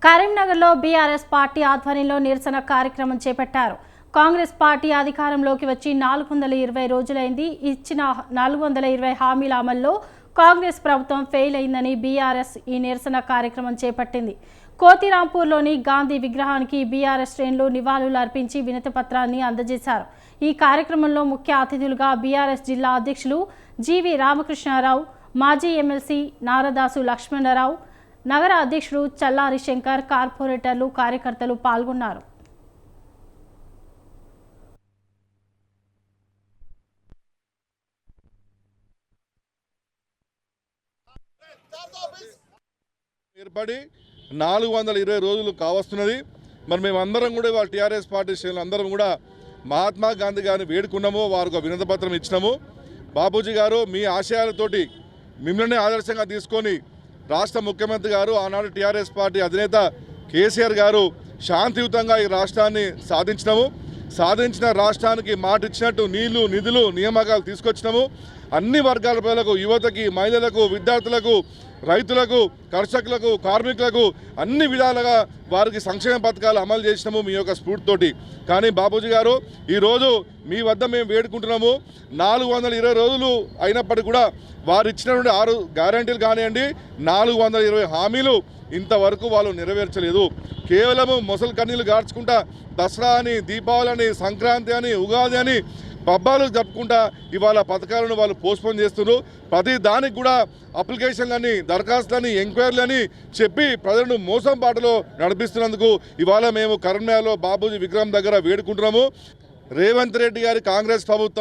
కరీంనగర్లో BRS party ఆధ్వర్యంలో నిరసన కార్యక్రమం చేపట్టారు. కాంగ్రెస్ పార్టీ అధికారంలోకి వచ్చి 420 రోజులైంది. ఇచ్చిన 420 హామీల అమల్లో కాంగ్రెస్ ప్రభుత్వం ఫెయిల్ అయిందని బీఆర్ఎస్ ఈ నిరసన కార్యక్రమం చేపట్టింది. కోతిరాంపూర్లోని గాంధీ విగ్రహానికి బీఆర్ఎస్ శ్రేణులు నివాళులు అర్పించి వినతి పత్రాన్ని అందజేశారు. ఈ కార్యక్రమంలో ముఖ్య అతిథులుగా బీఆర్ఎస్ జిల్లా అధ్యక్షులు జీవి రామకృష్ణారావు, మాజీ ఎమ్మెల్సీ నారదాసు లక్ష్మణరావు, నగర అధ్యక్షుడు చల్లారి శంకర్, కార్పొరేటర్లు, కార్యకర్తలు పాల్గొన్నారు. ఏర్పడి 420 రోజులు కావస్తున్నది. మరి మేమందరం కూడా ఇవాళ టీఆర్ఎస్ పార్టీ శ్రేణులు అందరం కూడా మహాత్మా గాంధీ గారిని వేడుకున్నాము, వారికి ఒక వినతి పత్రం ఇచ్చినాము. బాబూజీ గారు మీ ఆశయాలతోటి మిమ్మల్ని ఆదర్శంగా తీసుకొని రాష్ట్ర ముఖ్యమంత్రి గారు, ఆనాడు టీఆర్ఎస్ పార్టీ అధినేత కేసీఆర్ గారు శాంతియుతంగా ఈ రాష్ట్రాన్ని సాధించిన రాష్ట్రానికి మాట ఇచ్చినట్టు నీళ్లు, నిధులు, నియామకాలు తీసుకొచ్చినాము. అన్ని వర్గాల ప్రజలకు, యువతకి, మహిళలకు, విద్యార్థులకు, రైతులకు, కర్షకులకు, కార్మికులకు అన్ని విధాలుగా వారికి సంక్షేమ పథకాలు అమలు చేసినాము మీ యొక్క స్ఫూర్తితోటి. కానీ బాబూజీ గారు ఈరోజు మీ వద్ద మేము వేడుకుంటున్నాము, 420 రోజులు అయినప్పటికీ కూడా వారు ఇచ్చినటువంటి 6 గ్యారంటీలు కానివ్వండి, 420 హామీలు ఇంతవరకు వాళ్ళు నెరవేర్చలేదు. కేవలము మొసలు కన్నీళ్ళు గార్చుకుంటా దసరా అని, దీపావళి అని, సంక్రాంతి అని, ఉగాది అని పబ్బాలు జరుపుకుంటా ఇవాళ పథకాలను వాళ్ళు పోస్ట్పోన్ చేస్తున్నారు. ప్రతి దానికి కూడా అప్లికేషన్లని, దరఖాస్తులని, ఎంక్వైరీలని చెప్పి ప్రజలను మోసం బాటలో నడిపిస్తున్నందుకు ఇవాళ మేము కరీంనగర్లో బాబూజీ విగ్రహం దగ్గర వేడుకుంటున్నాము. రేవంత్ రెడ్డి గారి కాంగ్రెస్ ప్రభుత్వం